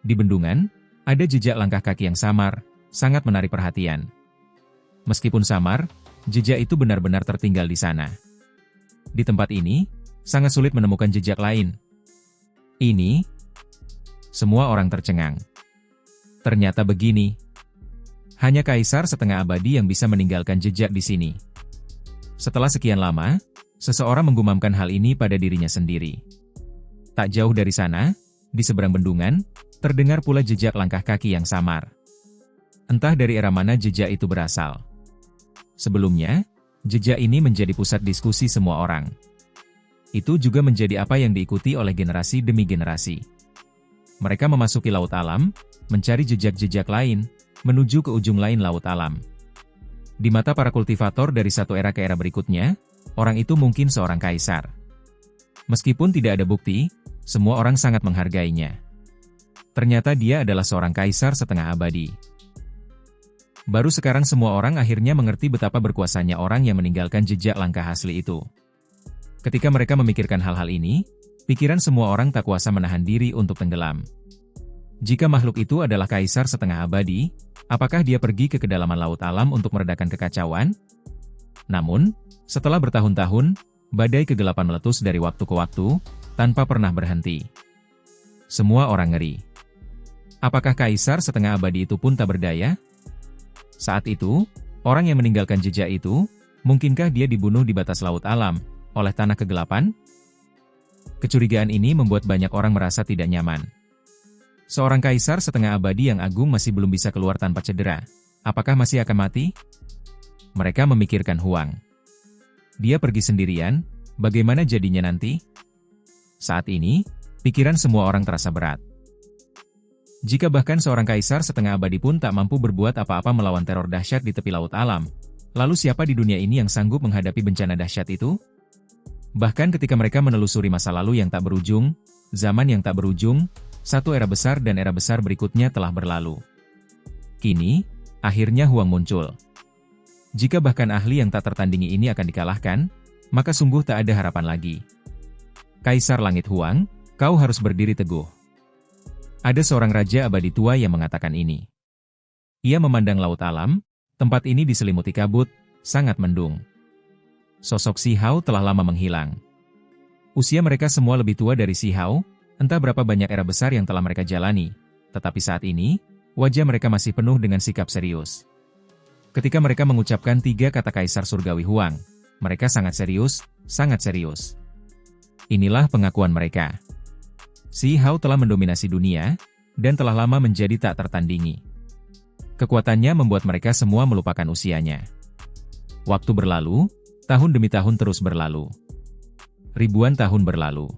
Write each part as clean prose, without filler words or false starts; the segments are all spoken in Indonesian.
Di bendungan, ada jejak langkah kaki yang samar, sangat menarik perhatian. Meskipun samar, jejak itu benar-benar tertinggal di sana. Di tempat ini, sangat sulit menemukan jejak lain. Ini, semua orang tercengang. Ternyata begini. Hanya kaisar setengah abadi yang bisa meninggalkan jejak di sini. Setelah sekian lama, seseorang menggumamkan hal ini pada dirinya sendiri. Tak jauh dari sana, di seberang bendungan, terdengar pula jejak langkah kaki yang samar. Entah dari era mana jejak itu berasal. Sebelumnya, jejak ini menjadi pusat diskusi semua orang. Itu juga menjadi apa yang diikuti oleh generasi demi generasi. Mereka memasuki laut alam, mencari jejak-jejak lain, menuju ke ujung lain laut alam. Di mata para kultivator dari satu era ke era berikutnya, orang itu mungkin seorang kaisar. Meskipun tidak ada bukti, semua orang sangat menghargainya. Ternyata dia adalah seorang kaisar setengah abadi. Baru sekarang semua orang akhirnya mengerti betapa berkuasanya orang yang meninggalkan jejak langkah asli itu. Ketika mereka memikirkan hal-hal ini, pikiran semua orang tak kuasa menahan diri untuk tenggelam. Jika makhluk itu adalah kaisar setengah abadi, apakah dia pergi ke kedalaman laut alam untuk meredakan kekacauan? Namun, setelah bertahun-tahun, badai kegelapan meletus dari waktu ke waktu, tanpa pernah berhenti. Semua orang ngeri. Apakah kaisar setengah abadi itu pun tak berdaya? Saat itu, orang yang meninggalkan jejak itu, mungkinkah dia dibunuh di batas laut alam, oleh tanah kegelapan? Kecurigaan ini membuat banyak orang merasa tidak nyaman. Seorang kaisar setengah abadi yang agung masih belum bisa keluar tanpa cedera. Apakah masih akan mati? Mereka memikirkan Huang. Dia pergi sendirian, bagaimana jadinya nanti? Saat ini, pikiran semua orang terasa berat. Jika bahkan seorang kaisar setengah abadi pun tak mampu berbuat apa-apa melawan teror dahsyat di tepi laut alam, lalu siapa di dunia ini yang sanggup menghadapi bencana dahsyat itu? Bahkan ketika mereka menelusuri masa lalu yang tak berujung, zaman yang tak berujung, satu era besar dan era besar berikutnya telah berlalu. Kini, akhirnya Huang muncul. Jika bahkan ahli yang tak tertandingi ini akan dikalahkan, maka sungguh tak ada harapan lagi. Kaisar Langit Huang, kau harus berdiri teguh. Ada seorang raja abadi tua yang mengatakan ini. Ia memandang laut alam, tempat ini diselimuti kabut, sangat mendung. Sosok Si Hao telah lama menghilang. Usia mereka semua lebih tua dari Si Hao, entah berapa banyak era besar yang telah mereka jalani, tetapi saat ini, wajah mereka masih penuh dengan sikap serius. Ketika mereka mengucapkan 3 kata Kaisar Surgawi Huang, mereka sangat serius, sangat serius. Inilah pengakuan mereka. Si Hao telah mendominasi dunia, dan telah lama menjadi tak tertandingi. Kekuatannya membuat mereka semua melupakan usianya. Waktu berlalu, tahun demi tahun terus berlalu. Ribuan tahun berlalu.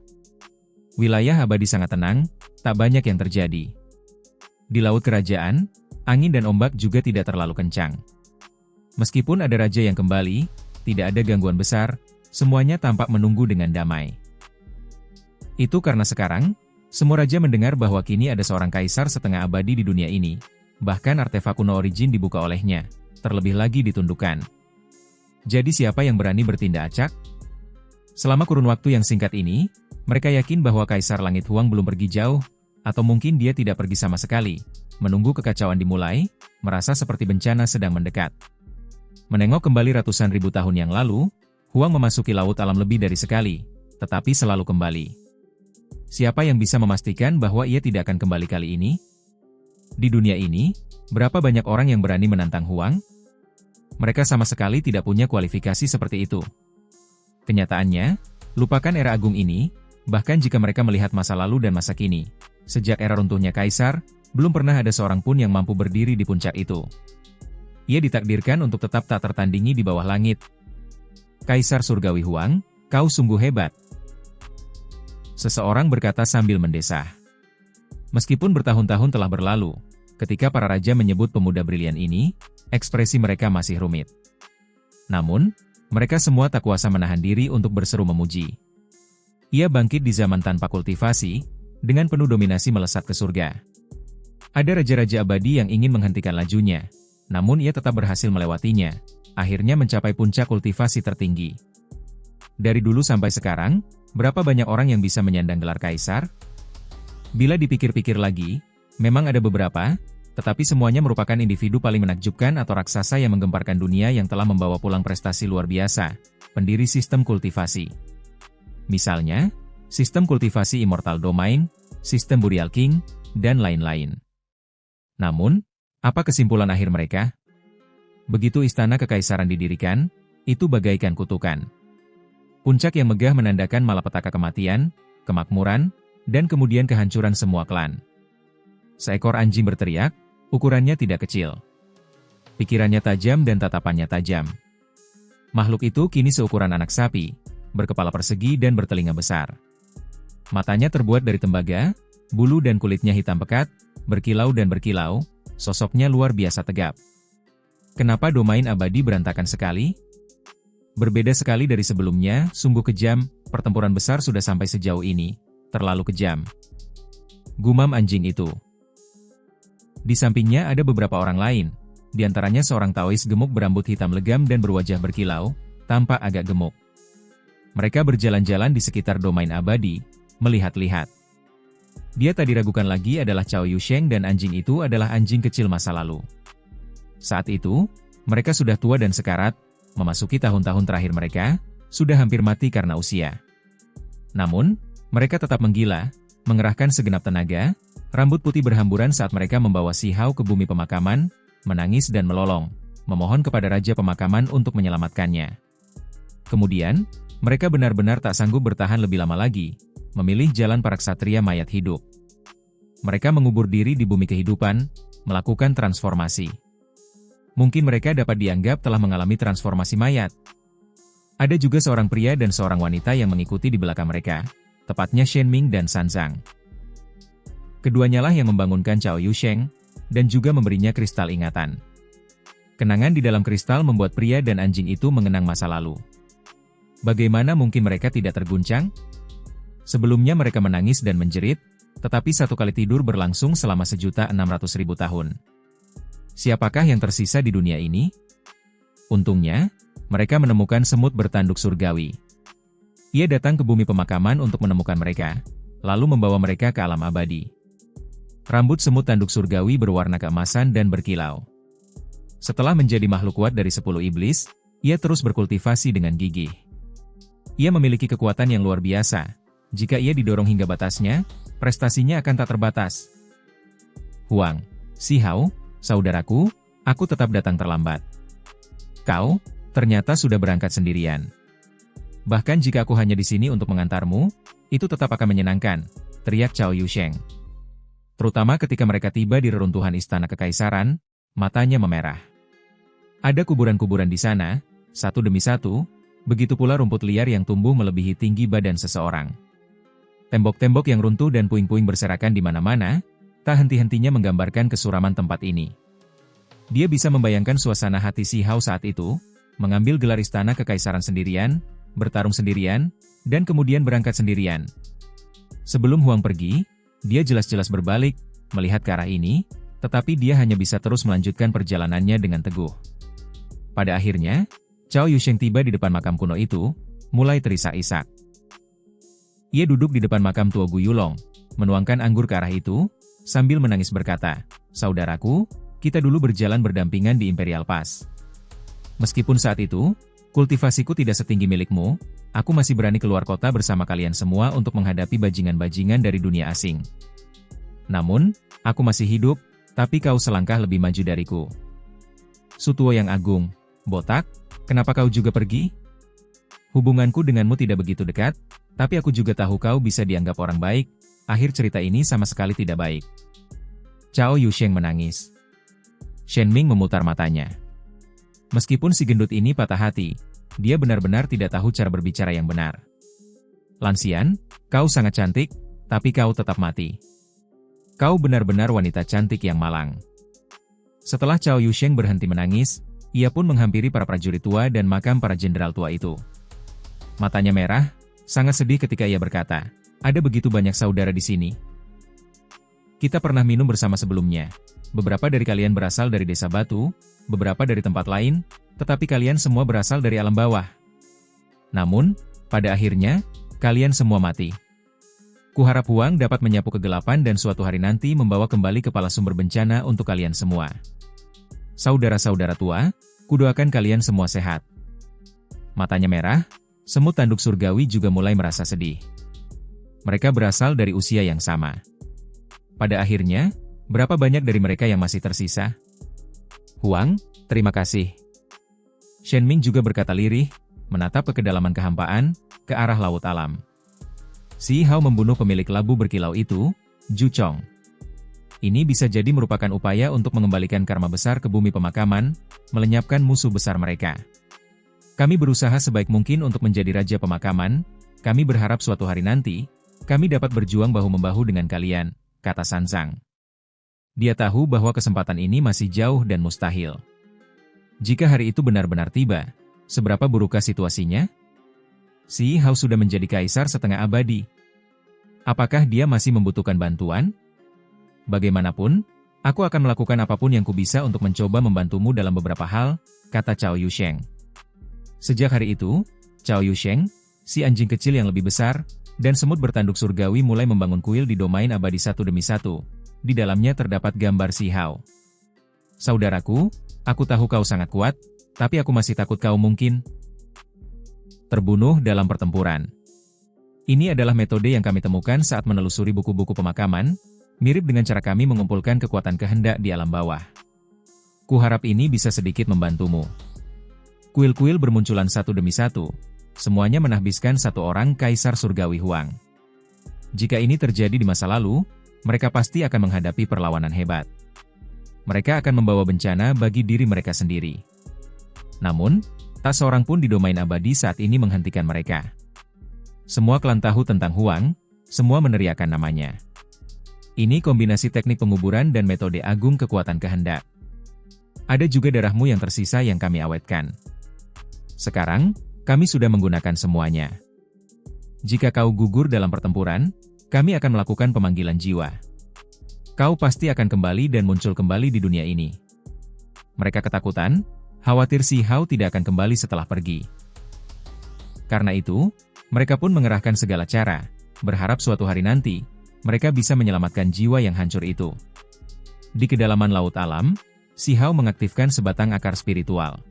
Wilayah abadi sangat tenang, tak banyak yang terjadi. Di laut kerajaan, angin dan ombak juga tidak terlalu kencang. Meskipun ada raja yang kembali, tidak ada gangguan besar, semuanya tampak menunggu dengan damai. Itu karena sekarang, semua raja mendengar bahwa kini ada seorang kaisar setengah abadi di dunia ini, bahkan artefak kuno origin dibuka olehnya, terlebih lagi ditundukkan. Jadi siapa yang berani bertindak acak? Selama kurun waktu yang singkat ini, mereka yakin bahwa Kaisar Langit Huang belum pergi jauh, atau mungkin dia tidak pergi sama sekali, menunggu kekacauan dimulai, merasa seperti bencana sedang mendekat. Menengok kembali ratusan ribu tahun yang lalu, Huang memasuki laut alam lebih dari sekali, tetapi selalu kembali. Siapa yang bisa memastikan bahwa ia tidak akan kembali kali ini? Di dunia ini, berapa banyak orang yang berani menantang Huang? Mereka sama sekali tidak punya kualifikasi seperti itu. Kenyataannya, lupakan era agung ini, bahkan jika mereka melihat masa lalu dan masa kini. Sejak era runtuhnya Kaisar, belum pernah ada seorang pun yang mampu berdiri di puncak itu. Ia ditakdirkan untuk tetap tak tertandingi di bawah langit. Kaisar Surgawi Huang, kau sungguh hebat. Seseorang berkata sambil mendesah. Meskipun bertahun-tahun telah berlalu, ketika para raja menyebut pemuda brilian ini, ekspresi mereka masih rumit. Namun, mereka semua tak kuasa menahan diri untuk berseru memuji. Ia bangkit di zaman tanpa kultivasi, dengan penuh dominasi melesat ke surga. Ada raja-raja abadi yang ingin menghentikan lajunya, namun ia tetap berhasil melewatinya, akhirnya mencapai puncak kultivasi tertinggi. Dari dulu sampai sekarang, berapa banyak orang yang bisa menyandang gelar kaisar? Bila dipikir-pikir lagi, Memang ada beberapa, tetapi semuanya merupakan individu paling menakjubkan atau raksasa yang menggemparkan dunia yang telah membawa pulang prestasi luar biasa, pendiri sistem kultivasi. Misalnya, sistem kultivasi Immortal Domain, sistem Burial King, dan lain-lain. Namun, apa kesimpulan akhir mereka? Begitu istana kekaisaran didirikan, itu bagaikan kutukan. Puncak yang megah menandakan malapetaka kematian, kemakmuran, dan kemudian kehancuran semua klan. Seekor anjing berteriak, ukurannya tidak kecil. Pikirannya tajam dan tatapannya tajam. Makhluk itu kini seukuran anak sapi, berkepala persegi dan bertelinga besar. Matanya terbuat dari tembaga, bulu dan kulitnya hitam pekat, berkilau dan berkilau, sosoknya luar biasa tegap. Kenapa domain abadi berantakan sekali? Berbeda sekali dari sebelumnya, sungguh kejam, pertempuran besar sudah sampai sejauh ini, terlalu kejam. Gumam anjing itu. Di sampingnya ada beberapa orang lain, di antaranya seorang Taois gemuk berambut hitam legam dan berwajah berkilau, tampak agak gemuk. Mereka berjalan-jalan di sekitar domain abadi, melihat-lihat. Dia tak diragukan lagi adalah Cao Yusheng dan anjing itu adalah anjing kecil masa lalu. Saat itu, mereka sudah tua dan sekarat, memasuki tahun-tahun terakhir mereka, sudah hampir mati karena usia. Namun, mereka tetap menggila, mengerahkan segenap tenaga, rambut putih berhamburan saat mereka membawa Si Hao ke bumi pemakaman, menangis dan melolong, memohon kepada Raja Pemakaman untuk menyelamatkannya. Kemudian, mereka benar-benar tak sanggup bertahan lebih lama lagi, memilih jalan para ksatria mayat hidup. Mereka mengubur diri di bumi kehidupan, melakukan transformasi. Mungkin mereka dapat dianggap telah mengalami transformasi mayat. Ada juga seorang pria dan seorang wanita yang mengikuti di belakang mereka, tepatnya Shen Ming dan San Zhang. Keduanya lah yang membangunkan Cao Yusheng, dan juga memberinya kristal ingatan. Kenangan di dalam kristal membuat pria dan anjing itu mengenang masa lalu. Bagaimana mungkin mereka tidak terguncang? Sebelumnya mereka menangis dan menjerit, tetapi satu kali tidur berlangsung selama 1.600.000 tahun. Siapakah yang tersisa di dunia ini? Untungnya, mereka menemukan semut bertanduk surgawi. Ia datang ke bumi pemakaman untuk menemukan mereka, lalu membawa mereka ke alam abadi. Rambut semut tanduk surgawi berwarna keemasan dan berkilau. Setelah menjadi makhluk kuat dari 10 iblis, ia terus berkultivasi dengan gigih. Ia memiliki kekuatan yang luar biasa. Jika ia didorong hingga batasnya, prestasinya akan tak terbatas. Huang, Si Hao, saudaraku, aku tetap datang terlambat. Kau, ternyata sudah berangkat sendirian. Bahkan jika aku hanya di sini untuk mengantarmu, itu tetap akan menyenangkan, teriak Cao Yusheng. Terutama ketika mereka tiba di reruntuhan istana kekaisaran, matanya memerah. Ada kuburan-kuburan di sana, satu demi satu, begitu pula rumput liar yang tumbuh melebihi tinggi badan seseorang. Tembok-tembok yang runtuh dan puing-puing berserakan di mana-mana, tak henti-hentinya menggambarkan kesuraman tempat ini. Dia bisa membayangkan suasana hati Si Hao saat itu, mengambil gelar istana kekaisaran sendirian, bertarung sendirian, dan kemudian berangkat sendirian. Sebelum Huang pergi, dia jelas-jelas berbalik, melihat ke arah ini, tetapi dia hanya bisa terus melanjutkan perjalanannya dengan teguh. Pada akhirnya, Cao Yusheng tiba di depan makam kuno itu, mulai terisak-isak. Ia duduk di depan makam tua Gu Yulong, menuangkan anggur ke arah itu, sambil menangis berkata, "Saudaraku, kita dulu berjalan berdampingan di Imperial Pass. Meskipun saat itu, kultivasiku tidak setinggi milikmu, aku masih berani keluar kota bersama kalian semua untuk menghadapi bajingan-bajingan dari dunia asing. Namun, aku masih hidup, tapi kau selangkah lebih maju dariku. Sutuo yang agung, botak, kenapa kau juga pergi? Hubunganku denganmu tidak begitu dekat, tapi aku juga tahu kau bisa dianggap orang baik. Akhir cerita ini sama sekali tidak baik." Cao Yusheng menangis. Shen Ming memutar matanya. Meskipun si gendut ini patah hati, dia benar-benar tidak tahu cara berbicara yang benar. "Lansian, kau sangat cantik, tapi kau tetap mati. Kau benar-benar wanita cantik yang malang." Setelah Cao Yusheng berhenti menangis, ia pun menghampiri para prajurit tua dan makam para jenderal tua itu. Matanya merah, sangat sedih ketika ia berkata, "Ada begitu banyak saudara di sini. Kita pernah minum bersama sebelumnya. Beberapa dari kalian berasal dari desa batu, beberapa dari tempat lain, tetapi kalian semua berasal dari alam bawah. Namun, pada akhirnya, kalian semua mati. Kuharap Huang dapat menyapu kegelapan dan suatu hari nanti membawa kembali kepala sumber bencana untuk kalian semua. Saudara-saudara tua, kudoakan kalian semua sehat. Matanya merah, semut tanduk surgawi juga mulai merasa sedih. Mereka berasal dari usia yang sama. Pada akhirnya, berapa banyak dari mereka yang masih tersisa? Huang, terima kasih. Shen Ming juga berkata lirih, menatap ke kedalaman kehampaan, ke arah laut alam. Si Hao membunuh pemilik labu berkilau itu, Zhu Chong. Ini bisa jadi merupakan upaya untuk mengembalikan karma besar ke bumi pemakaman, melenyapkan musuh besar mereka. Kami berusaha sebaik mungkin untuk menjadi raja pemakaman, kami berharap suatu hari nanti, kami dapat berjuang bahu-membahu dengan kalian, kata Sanzang. Dia tahu bahwa kesempatan ini masih jauh dan mustahil. Jika hari itu benar-benar tiba, seberapa burukkah situasinya? Si Hao sudah menjadi kaisar setengah abadi. Apakah dia masih membutuhkan bantuan? Bagaimanapun, aku akan melakukan apapun yang kubisa untuk mencoba membantumu dalam beberapa hal, kata Cao Yusheng. Sejak hari itu, Cao Yusheng, si anjing kecil yang lebih besar, dan semut bertanduk surgawi mulai membangun kuil di domain abadi satu demi satu. Di dalamnya terdapat gambar Si Hao. Saudaraku, aku tahu kau sangat kuat, tapi aku masih takut kau mungkin terbunuh dalam pertempuran. Ini adalah metode yang kami temukan saat menelusuri buku-buku pemakaman, mirip dengan cara kami mengumpulkan kekuatan kehendak di alam bawah. Kuharap ini bisa sedikit membantumu. Kuil-kuil bermunculan satu demi satu, semuanya menahbiskan satu orang Kaisar Surgawi Huang. Jika ini terjadi di masa lalu, mereka pasti akan menghadapi perlawanan hebat. Mereka akan membawa bencana bagi diri mereka sendiri. Namun, tak seorang pun di domain abadi saat ini menghentikan mereka. Semua klan tahu tentang Huang, semua meneriakan namanya. Ini kombinasi teknik penguburan dan metode agung kekuatan kehendak. Ada juga darahmu yang tersisa yang kami awetkan. Sekarang, kami sudah menggunakan semuanya. Jika kau gugur dalam pertempuran, kami akan melakukan pemanggilan jiwa. Kau pasti akan kembali dan muncul kembali di dunia ini. Mereka ketakutan, khawatir Si Hao tidak akan kembali setelah pergi. Karena itu, mereka pun mengerahkan segala cara, berharap suatu hari nanti, mereka bisa menyelamatkan jiwa yang hancur itu. Di kedalaman laut alam, Si Hao mengaktifkan sebatang akar spiritual.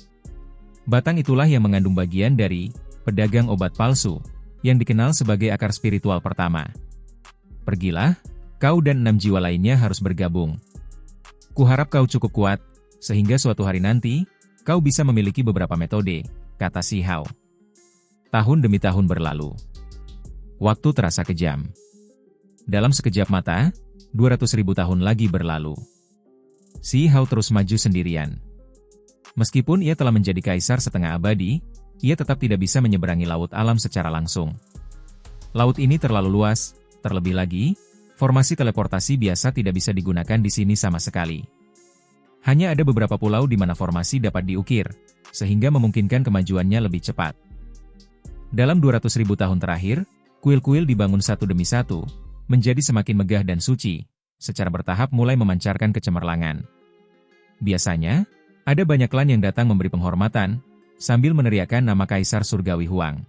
Batang itulah yang mengandung bagian dari pedagang obat palsu, yang dikenal sebagai akar spiritual pertama. Pergilah, kau dan 6 jiwa lainnya harus bergabung. Kuharap kau cukup kuat, sehingga suatu hari nanti, kau bisa memiliki beberapa metode, kata Si Hao. Tahun demi tahun berlalu. Waktu terasa kejam. Dalam sekejap mata, 200.000 tahun lagi berlalu. Si Hao terus maju sendirian. Meskipun ia telah menjadi kaisar setengah abadi, ia tetap tidak bisa menyeberangi laut alam secara langsung. Laut ini terlalu luas, terlebih lagi, formasi teleportasi biasa tidak bisa digunakan di sini sama sekali. Hanya ada beberapa pulau di mana formasi dapat diukir, sehingga memungkinkan kemajuannya lebih cepat. Dalam 200.000 tahun terakhir, kuil-kuil dibangun satu demi satu, menjadi semakin megah dan suci, secara bertahap mulai memancarkan kecemerlangan. Biasanya, ada banyak klan yang datang memberi penghormatan, sambil meneriakkan nama Kaisar Surgawi Huang.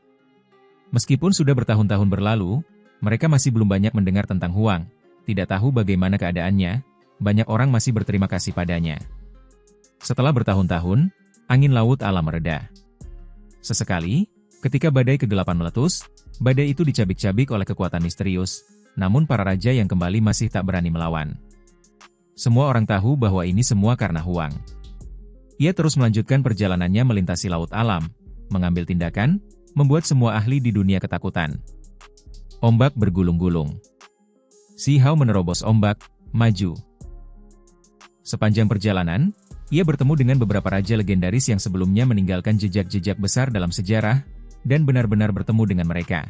Meskipun sudah bertahun-tahun berlalu, mereka masih belum banyak mendengar tentang Huang, tidak tahu bagaimana keadaannya, banyak orang masih berterima kasih padanya. Setelah bertahun-tahun, angin laut alam mereda. Sesekali, ketika badai kegelapan meletus, badai itu dicabik-cabik oleh kekuatan misterius, namun para raja yang kembali masih tak berani melawan. Semua orang tahu bahwa ini semua karena Huang. Ia terus melanjutkan perjalanannya melintasi laut alam, mengambil tindakan, membuat semua ahli di dunia ketakutan. Ombak bergulung-gulung. Si Hao menerobos ombak, maju. Sepanjang perjalanan, ia bertemu dengan beberapa raja legendaris yang sebelumnya meninggalkan jejak-jejak besar dalam sejarah, dan benar-benar bertemu dengan mereka.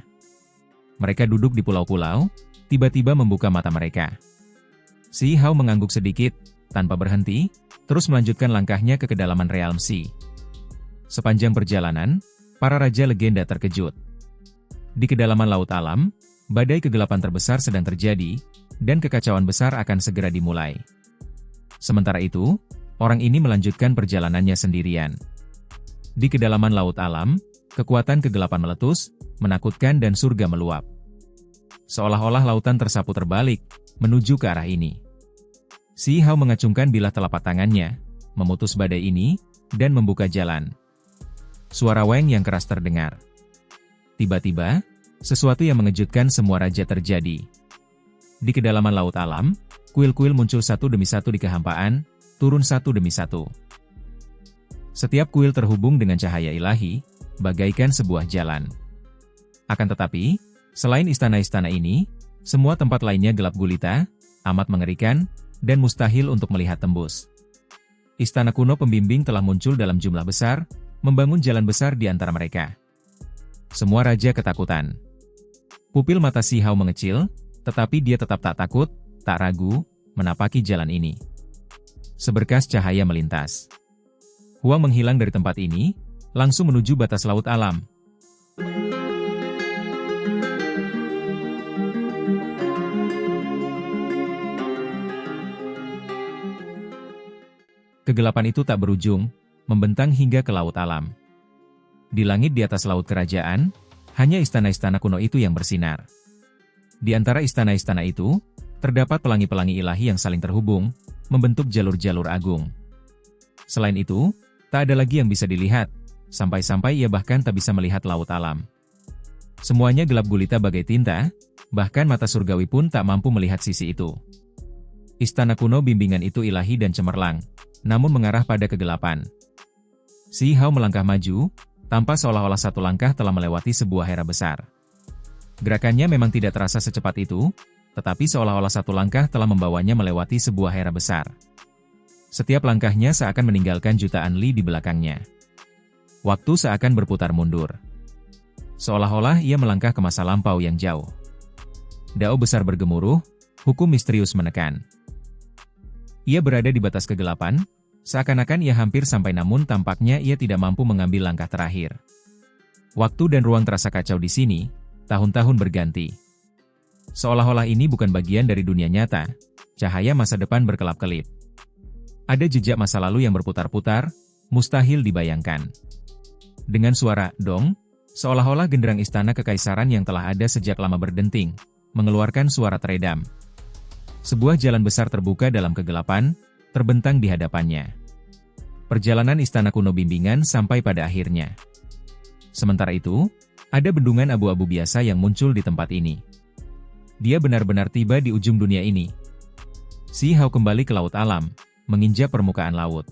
Mereka duduk di pulau-pulau, tiba-tiba membuka mata mereka. Si Hao mengangguk sedikit, tanpa berhenti, terus melanjutkan langkahnya ke kedalaman Realm Sea. Sepanjang perjalanan, para raja legenda terkejut. Di kedalaman laut alam, badai kegelapan terbesar sedang terjadi, dan kekacauan besar akan segera dimulai. Sementara itu, orang ini melanjutkan perjalanannya sendirian. Di kedalaman laut alam, kekuatan kegelapan meletus, menakutkan dan surga meluap. Seolah-olah lautan tersapu terbalik, menuju ke arah ini. Si Hao mengacungkan bilah telapak tangannya, memutus badai ini, dan membuka jalan. Suara Weng yang keras terdengar. Tiba-tiba, sesuatu yang mengejutkan semua raja terjadi. Di kedalaman laut alam, kuil-kuil muncul satu demi satu di kehampaan, turun satu demi satu. Setiap kuil terhubung dengan cahaya ilahi, bagaikan sebuah jalan. Akan tetapi, selain istana-istana ini, semua tempat lainnya gelap gulita, amat mengerikan, dan mustahil untuk melihat tembus. Istana kuno pembimbing telah muncul dalam jumlah besar, membangun jalan besar di antara mereka. Semua raja ketakutan. Pupil mata Si Hao mengecil, tetapi dia tetap tak takut, tak ragu, menapaki jalan ini. Seberkas cahaya melintas. Huang menghilang dari tempat ini, langsung menuju batas laut alam. Kegelapan itu tak berujung, membentang hingga ke laut alam. Di langit di atas laut kerajaan, hanya istana-istana kuno itu yang bersinar. Di antara istana-istana itu, terdapat pelangi-pelangi ilahi yang saling terhubung, membentuk jalur-jalur agung. Selain itu, tak ada lagi yang bisa dilihat, sampai-sampai ia bahkan tak bisa melihat laut alam. Semuanya gelap gulita bagai tinta, bahkan mata surgawi pun tak mampu melihat sisi itu. Istana kuno bimbingan itu ilahi dan cemerlang, namun mengarah pada kegelapan. Si Hao melangkah maju, tanpa seolah-olah satu langkah telah melewati sebuah era besar. Gerakannya memang tidak terasa secepat itu, tetapi seolah-olah satu langkah telah membawanya melewati sebuah era besar. Setiap langkahnya seakan meninggalkan jutaan li di belakangnya. Waktu seakan berputar mundur. Seolah-olah ia melangkah ke masa lampau yang jauh. Dao besar bergemuruh, hukum misterius menekan. Ia berada di batas kegelapan, seakan-akan ia hampir sampai namun tampaknya ia tidak mampu mengambil langkah terakhir. Waktu dan ruang terasa kacau di sini, tahun-tahun berganti. Seolah-olah ini bukan bagian dari dunia nyata, cahaya masa depan berkelap-kelip. Ada jejak masa lalu yang berputar-putar, mustahil dibayangkan. Dengan suara dong, seolah-olah genderang istana kekaisaran yang telah ada sejak lama berdenting, mengeluarkan suara teredam. Sebuah jalan besar terbuka dalam kegelapan, terbentang di hadapannya. Perjalanan istana kuno bimbingan sampai pada akhirnya. Sementara itu, ada bendungan abu-abu biasa yang muncul di tempat ini. Dia benar-benar tiba di ujung dunia ini. Si Hao kembali ke laut alam, menginjak permukaan laut.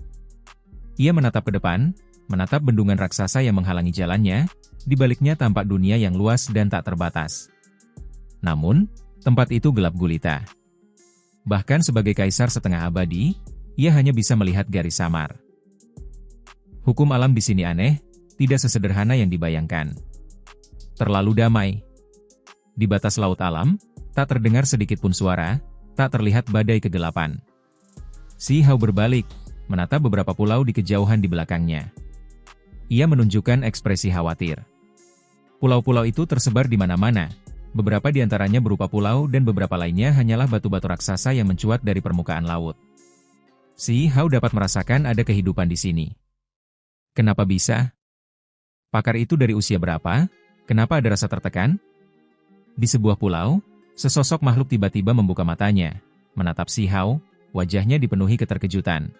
Ia menatap ke depan, menatap bendungan raksasa yang menghalangi jalannya, di baliknya tampak dunia yang luas dan tak terbatas. Namun, tempat itu gelap gulita. Bahkan sebagai kaisar setengah abadi, ia hanya bisa melihat garis samar. Hukum alam di sini aneh, tidak sesederhana yang dibayangkan. Terlalu damai. Di batas laut alam, tak terdengar sedikit pun suara, tak terlihat badai kegelapan. Si Hao berbalik, menatap beberapa pulau di kejauhan di belakangnya. Ia menunjukkan ekspresi khawatir. Pulau-pulau itu tersebar di mana-mana, beberapa di antaranya berupa pulau dan beberapa lainnya hanyalah batu-batu raksasa yang mencuat dari permukaan laut. Si Hao dapat merasakan ada kehidupan di sini. Kenapa bisa? Pakar itu dari usia berapa? Kenapa ada rasa tertekan? Di sebuah pulau, sesosok makhluk tiba-tiba membuka matanya, menatap Si Hao, wajahnya dipenuhi keterkejutan.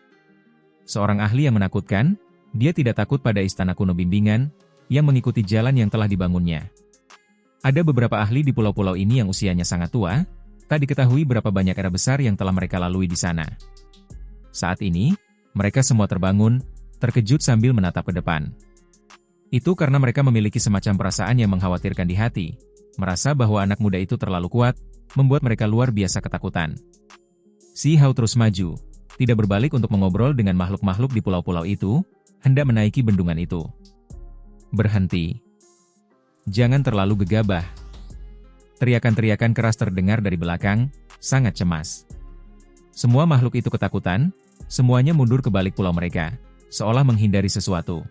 Seorang ahli yang menakutkan, dia tidak takut pada istana kuno bimbingan, yang mengikuti jalan yang telah dibangunnya. Ada beberapa ahli di pulau-pulau ini yang usianya sangat tua, tak diketahui berapa banyak era besar yang telah mereka lalui di sana. Saat ini, mereka semua terbangun, terkejut sambil menatap ke depan. Itu karena mereka memiliki semacam perasaan yang mengkhawatirkan di hati, merasa bahwa anak muda itu terlalu kuat, membuat mereka luar biasa ketakutan. Si Hao terus maju, tidak berbalik untuk mengobrol dengan makhluk-makhluk di pulau-pulau itu, hendak menaiki bendungan itu. Berhenti. Jangan terlalu gegabah. Teriakan-teriakan keras terdengar dari belakang, sangat cemas. Semua makhluk itu ketakutan, semuanya mundur ke balik pulau mereka, seolah menghindari sesuatu.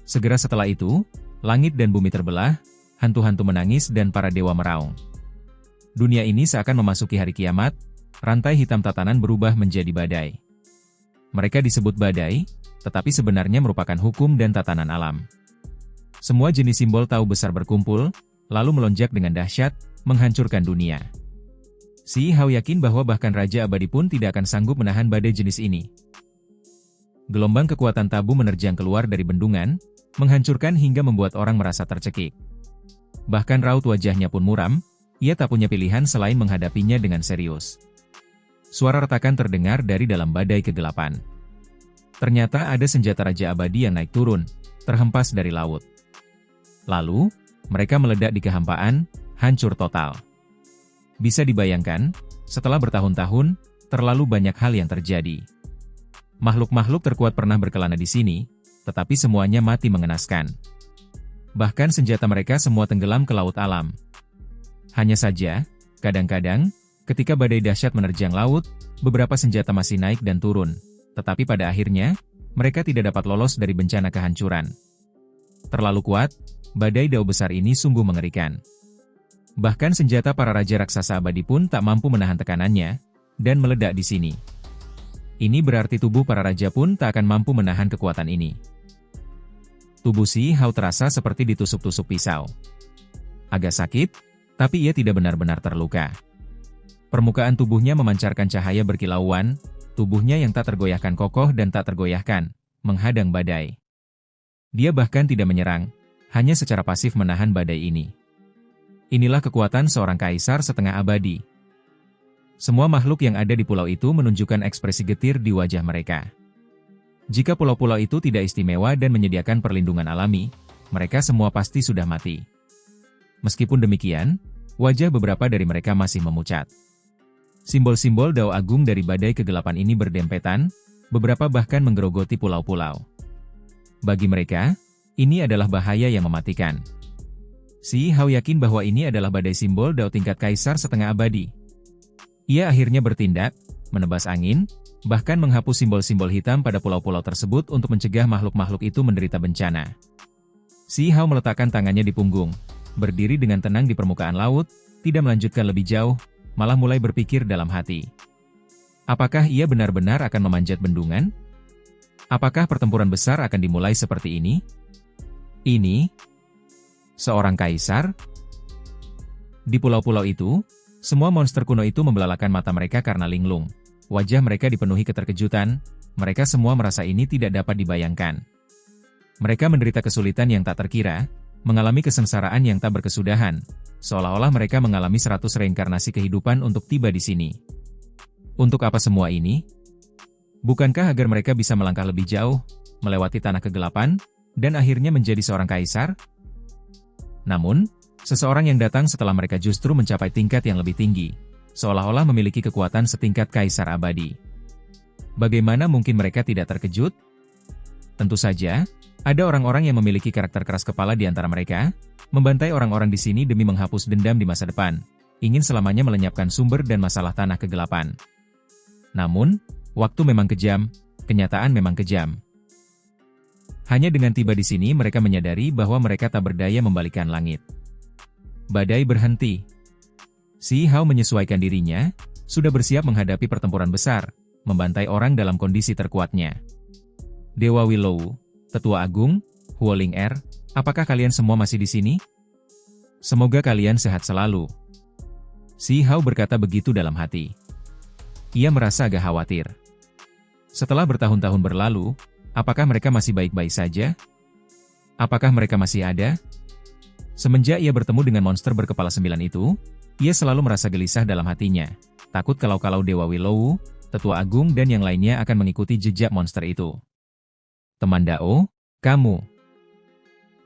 Segera setelah itu, langit dan bumi terbelah, hantu-hantu menangis dan para dewa meraung. Dunia ini seakan memasuki hari kiamat, rantai hitam tatanan berubah menjadi badai. Mereka disebut badai, tetapi sebenarnya merupakan hukum dan tatanan alam. Semua jenis simbol tahu besar berkumpul, lalu melonjak dengan dahsyat, menghancurkan dunia. Si Hao yakin bahwa bahkan Raja Abadi pun tidak akan sanggup menahan badai jenis ini. Gelombang kekuatan tabu menerjang keluar dari bendungan, menghancurkan hingga membuat orang merasa tercekik. Bahkan raut wajahnya pun muram, ia tak punya pilihan selain menghadapinya dengan serius. Suara retakan terdengar dari dalam badai kegelapan. Ternyata ada senjata Raja Abadi yang naik turun, terhempas dari laut. Lalu, mereka meledak di kehampaan, hancur total. Bisa dibayangkan, setelah bertahun-tahun, terlalu banyak hal yang terjadi. Makhluk-makhluk terkuat pernah berkelana di sini, tetapi semuanya mati mengenaskan. Bahkan senjata mereka semua tenggelam ke laut alam. Hanya saja, kadang-kadang, ketika badai dahsyat menerjang laut, beberapa senjata masih naik dan turun. Tetapi pada akhirnya, mereka tidak dapat lolos dari bencana kehancuran. Terlalu kuat, badai dao besar ini sungguh mengerikan. Bahkan senjata para raja raksasa abadi pun tak mampu menahan tekanannya, dan meledak di sini. Ini berarti tubuh para raja pun tak akan mampu menahan kekuatan ini. Tubuh Si Hao terasa seperti ditusuk-tusuk pisau. Agak sakit, tapi ia tidak benar-benar terluka. Permukaan tubuhnya memancarkan cahaya berkilauan, tubuhnya yang tak tergoyahkan kokoh dan tak tergoyahkan, menghadang badai. Dia bahkan tidak menyerang, hanya secara pasif menahan badai ini. Inilah kekuatan seorang kaisar setengah abadi. Semua makhluk yang ada di pulau itu menunjukkan ekspresi getir di wajah mereka. Jika pulau-pulau itu tidak istimewa dan menyediakan perlindungan alami, mereka semua pasti sudah mati. Meskipun demikian, wajah beberapa dari mereka masih memucat. Simbol-simbol dao agung dari badai kegelapan ini berdempetan, beberapa bahkan menggerogoti pulau-pulau. Bagi mereka, ini adalah bahaya yang mematikan. Si Hao yakin bahwa ini adalah badai simbol dao tingkat kaisar setengah abadi. Ia akhirnya bertindak, menebas angin, bahkan menghapus simbol-simbol hitam pada pulau-pulau tersebut untuk mencegah makhluk-makhluk itu menderita bencana. Si Hao meletakkan tangannya di punggung, berdiri dengan tenang di permukaan laut, tidak melanjutkan lebih jauh, malah mulai berpikir dalam hati. Apakah ia benar-benar akan memanjat bendungan? Apakah pertempuran besar akan dimulai seperti ini? Ini? Seorang kaisar? Di pulau-pulau itu, semua monster kuno itu membelalakan mata mereka karena linglung. Wajah mereka dipenuhi keterkejutan, mereka semua merasa ini tidak dapat dibayangkan. Mereka menderita kesulitan yang tak terkira, mengalami kesengsaraan yang tak berkesudahan, seolah-olah mereka mengalami 100 reinkarnasi kehidupan untuk tiba di sini. Untuk apa semua ini? Bukankah agar mereka bisa melangkah lebih jauh, melewati tanah kegelapan, dan akhirnya menjadi seorang kaisar? Namun, seseorang yang datang setelah mereka justru mencapai tingkat yang lebih tinggi, seolah-olah memiliki kekuatan setingkat kaisar abadi. Bagaimana mungkin mereka tidak terkejut? Tentu saja, ada orang-orang yang memiliki karakter keras kepala di antara mereka, membantai orang-orang di sini demi menghapus dendam di masa depan, ingin selamanya melenyapkan sumber dan masalah tanah kegelapan. Namun, waktu memang kejam, kenyataan memang kejam. Hanya dengan tiba di sini mereka menyadari bahwa mereka tak berdaya membalikan langit. Badai berhenti. Si Hao menyesuaikan dirinya, sudah bersiap menghadapi pertempuran besar, membantai orang dalam kondisi terkuatnya. Dewa Willow, Tetua Agung, Huoling Er, apakah kalian semua masih di sini? Semoga kalian sehat selalu. Si Hao berkata begitu dalam hati. Ia merasa agak khawatir. Setelah bertahun-tahun berlalu, apakah mereka masih baik-baik saja? Apakah mereka masih ada? Semenjak ia bertemu dengan monster berkepala 9 itu, ia selalu merasa gelisah dalam hatinya, takut kalau-kalau Dewa Willow, Tetua Agung dan yang lainnya akan mengikuti jejak monster itu. Teman Dao, kamu.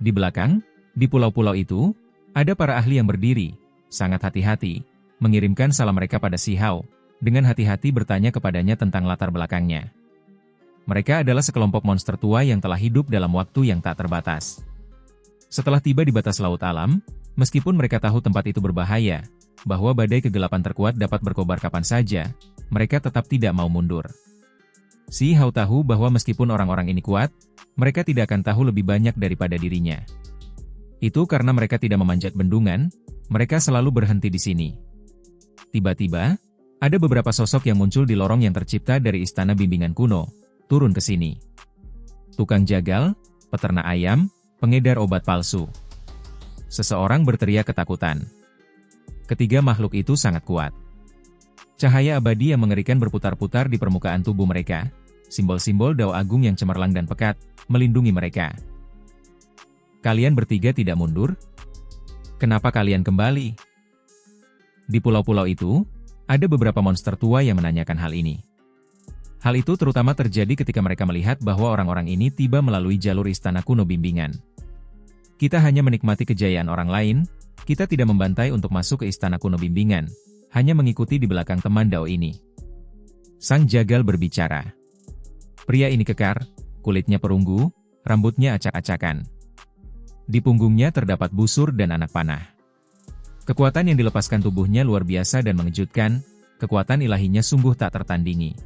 Di belakang, di pulau-pulau itu, ada para ahli yang berdiri, sangat hati-hati, mengirimkan salam mereka pada Si Hao, dengan hati-hati bertanya kepadanya tentang latar belakangnya. Mereka adalah sekelompok monster tua yang telah hidup dalam waktu yang tak terbatas. Setelah tiba di batas laut alam, meskipun mereka tahu tempat itu berbahaya, bahwa badai kegelapan terkuat dapat berkobar kapan saja, mereka tetap tidak mau mundur. Si Hao tahu bahwa meskipun orang-orang ini kuat, mereka tidak akan tahu lebih banyak daripada dirinya. Itu karena mereka tidak memanjat bendungan, mereka selalu berhenti di sini. Tiba-tiba, ada beberapa sosok yang muncul di lorong yang tercipta dari istana bimbingan kuno, turun ke sini. Tukang jagal, peternak ayam, pengedar obat palsu. Seseorang berteriak ketakutan. Ketiga makhluk itu sangat kuat. Cahaya abadi yang mengerikan berputar-putar di permukaan tubuh mereka, simbol-simbol Dao Agung yang cemerlang dan pekat, melindungi mereka. Kalian bertiga tidak mundur? Kenapa kalian kembali? Di pulau-pulau itu, ada beberapa monster tua yang menanyakan hal ini. Hal itu terutama terjadi ketika mereka melihat bahwa orang-orang ini tiba melalui jalur istana kuno bimbingan. Kita hanya menikmati kejayaan orang lain, kita tidak membantai untuk masuk ke istana kuno bimbingan, hanya mengikuti di belakang teman Dao ini. Sang jagal berbicara. Pria ini kekar, kulitnya perunggu, rambutnya acak-acakan. Di punggungnya terdapat busur dan anak panah. Kekuatan yang dilepaskan tubuhnya luar biasa dan mengejutkan, kekuatan ilahinya sungguh tak tertandingi.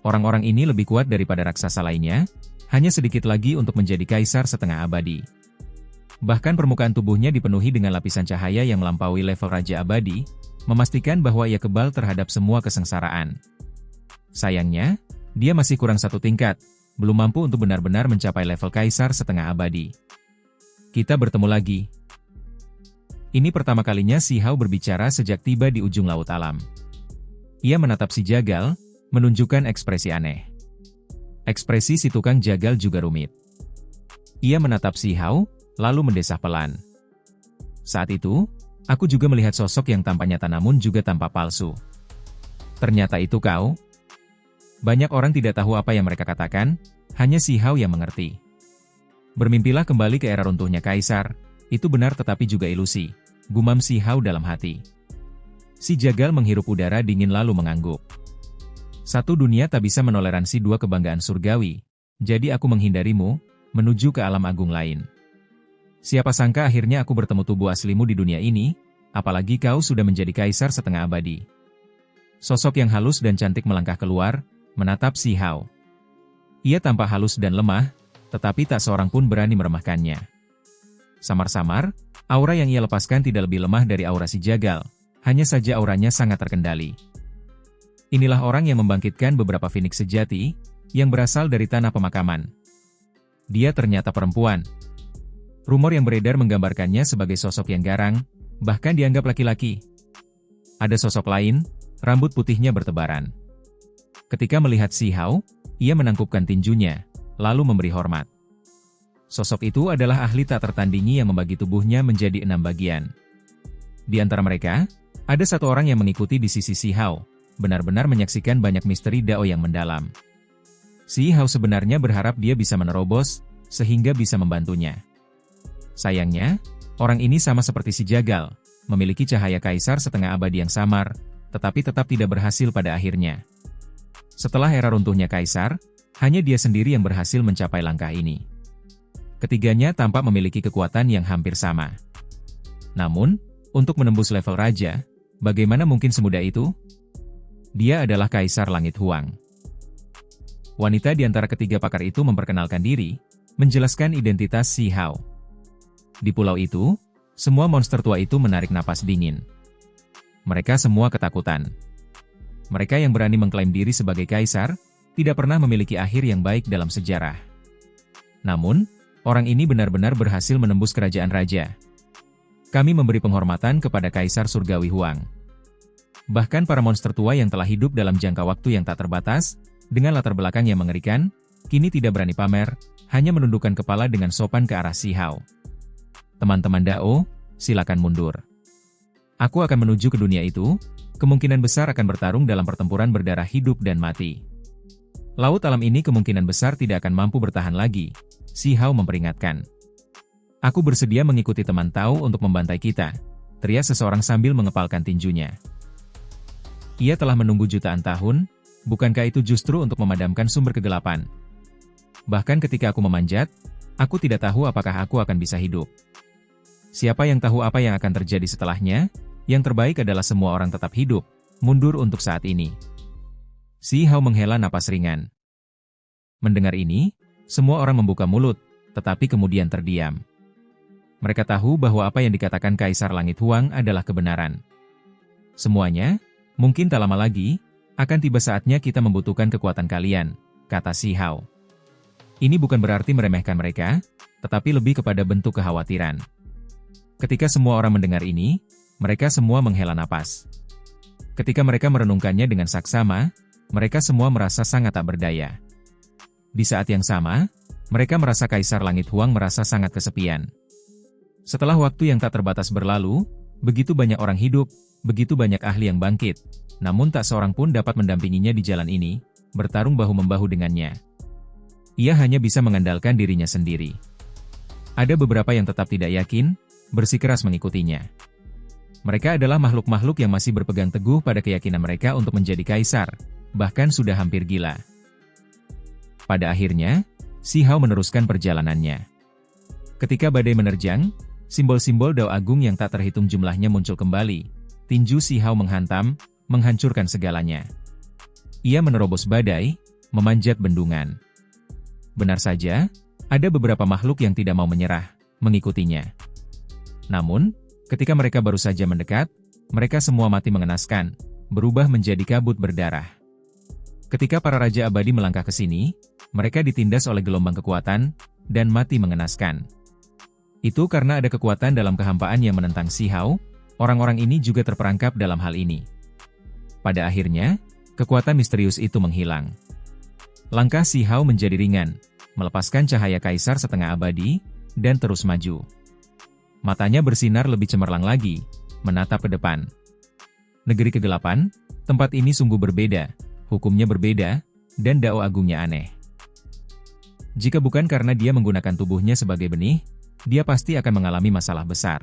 Orang-orang ini lebih kuat daripada raksasa lainnya, hanya sedikit lagi untuk menjadi kaisar setengah abadi. Bahkan permukaan tubuhnya dipenuhi dengan lapisan cahaya yang melampaui level Raja Abadi, memastikan bahwa ia kebal terhadap semua kesengsaraan. Sayangnya, dia masih kurang satu tingkat, belum mampu untuk benar-benar mencapai level kaisar setengah abadi. Kita bertemu lagi. Ini pertama kalinya Si Hao berbicara sejak tiba di ujung laut alam. Ia menatap si jagal, menunjukkan ekspresi aneh. Ekspresi si tukang jagal juga rumit. Ia menatap Si Hao, lalu mendesah pelan. Saat itu, aku juga melihat sosok yang tampaknya namun juga tampak palsu. Ternyata itu kau? Banyak orang tidak tahu apa yang mereka katakan, hanya Si Hao yang mengerti. Bermimpilah kembali ke era runtuhnya kaisar, itu benar tetapi juga ilusi, gumam Si Hao dalam hati. Si jagal menghirup udara dingin lalu mengangguk. Satu dunia tak bisa menoleransi dua kebanggaan surgawi, jadi aku menghindarimu, menuju ke alam agung lain. Siapa sangka akhirnya aku bertemu tubuh aslimu di dunia ini, apalagi kau sudah menjadi kaisar setengah abadi. Sosok yang halus dan cantik melangkah keluar, menatap Si Hao. Ia tampak halus dan lemah, tetapi tak seorang pun berani meremehkannya. Samar-samar, aura yang ia lepaskan tidak lebih lemah dari aura si jagal, hanya saja auranya sangat terkendali. Inilah orang yang membangkitkan beberapa Phoenix sejati, yang berasal dari tanah pemakaman. Dia ternyata perempuan. Rumor yang beredar menggambarkannya sebagai sosok yang garang, bahkan dianggap laki-laki. Ada sosok lain, rambut putihnya bertebaran. Ketika melihat Si Hao, ia menangkupkan tinjunya, lalu memberi hormat. Sosok itu adalah ahli tak tertandingi yang membagi tubuhnya menjadi 6 bagian. Di antara mereka, ada satu orang yang mengikuti di sisi Si Hao, benar-benar menyaksikan banyak misteri Dao yang mendalam. Si Hao sebenarnya berharap dia bisa menerobos, sehingga bisa membantunya. Sayangnya, orang ini sama seperti si jagal, memiliki cahaya kaisar setengah abadi yang samar, tetapi tetap tidak berhasil pada akhirnya. Setelah era runtuhnya kaisar, hanya dia sendiri yang berhasil mencapai langkah ini. Ketiganya tampak memiliki kekuatan yang hampir sama. Namun, untuk menembus level raja, bagaimana mungkin semudah itu? Dia adalah Kaisar Langit Huang. Wanita di antara ketiga pakar itu memperkenalkan diri, menjelaskan identitas Si Hao. Di pulau itu, semua monster tua itu menarik napas dingin. Mereka semua ketakutan. Mereka yang berani mengklaim diri sebagai kaisar, tidak pernah memiliki akhir yang baik dalam sejarah. Namun, orang ini benar-benar berhasil menembus kerajaan raja. Kami memberi penghormatan kepada Kaisar Surgawi Huang. Bahkan para monster tua yang telah hidup dalam jangka waktu yang tak terbatas, dengan latar belakang yang mengerikan, kini tidak berani pamer, hanya menundukkan kepala dengan sopan ke arah Si Hao. Teman-teman Dao, silakan mundur. Aku akan menuju ke dunia itu, kemungkinan besar akan bertarung dalam pertempuran berdarah hidup dan mati. Laut alam ini kemungkinan besar tidak akan mampu bertahan lagi, Si Hao memperingatkan. Aku bersedia mengikuti teman Tao untuk membantai kita, teriak seseorang sambil mengepalkan tinjunya. Ia telah menunggu jutaan tahun, bukankah itu justru untuk memadamkan sumber kegelapan? Bahkan ketika aku memanjat, aku tidak tahu apakah aku akan bisa hidup. Siapa yang tahu apa yang akan terjadi setelahnya? Yang terbaik adalah semua orang tetap hidup, mundur untuk saat ini. Si Hao menghela napas ringan. Mendengar ini, semua orang membuka mulut, tetapi kemudian terdiam. Mereka tahu bahwa apa yang dikatakan Kaisar Langit Huang adalah kebenaran. Semuanya, mungkin tak lama lagi, akan tiba saatnya kita membutuhkan kekuatan kalian, kata Si Hao. Ini bukan berarti meremehkan mereka, tetapi lebih kepada bentuk kekhawatiran. Ketika semua orang mendengar ini, mereka semua menghela napas. Ketika mereka merenungkannya dengan saksama, mereka semua merasa sangat tak berdaya. Di saat yang sama, mereka merasa Kaisar Langit Huang merasa sangat kesepian. Setelah waktu yang tak terbatas berlalu, begitu banyak orang hidup, begitu banyak ahli yang bangkit, namun tak seorang pun dapat mendampinginya di jalan ini, bertarung bahu-membahu dengannya. Ia hanya bisa mengandalkan dirinya sendiri. Ada beberapa yang tetap tidak yakin, bersikeras mengikutinya. Mereka adalah makhluk-makhluk yang masih berpegang teguh pada keyakinan mereka untuk menjadi kaisar, bahkan sudah hampir gila. Pada akhirnya, Si Hao meneruskan perjalanannya. Ketika badai menerjang, simbol-simbol Dao Agung yang tak terhitung jumlahnya muncul kembali. Tinju Si Hao menghantam, menghancurkan segalanya. Ia menerobos badai, memanjat bendungan. Benar saja, ada beberapa makhluk yang tidak mau menyerah, mengikutinya. Namun, ketika mereka baru saja mendekat, mereka semua mati mengenaskan, berubah menjadi kabut berdarah. Ketika para Raja Abadi melangkah ke sini, mereka ditindas oleh gelombang kekuatan, dan mati mengenaskan. Itu karena ada kekuatan dalam kehampaan yang menentang Si Hao, orang-orang ini juga terperangkap dalam hal ini. Pada akhirnya, kekuatan misterius itu menghilang. Langkah Si Hao menjadi ringan, melepaskan cahaya Kaisar setengah abadi, dan terus maju. Matanya bersinar lebih cemerlang lagi, menatap ke depan. Negeri kegelapan, tempat ini sungguh berbeda, hukumnya berbeda, dan Dao Agungnya aneh. Jika bukan karena dia menggunakan tubuhnya sebagai benih, dia pasti akan mengalami masalah besar.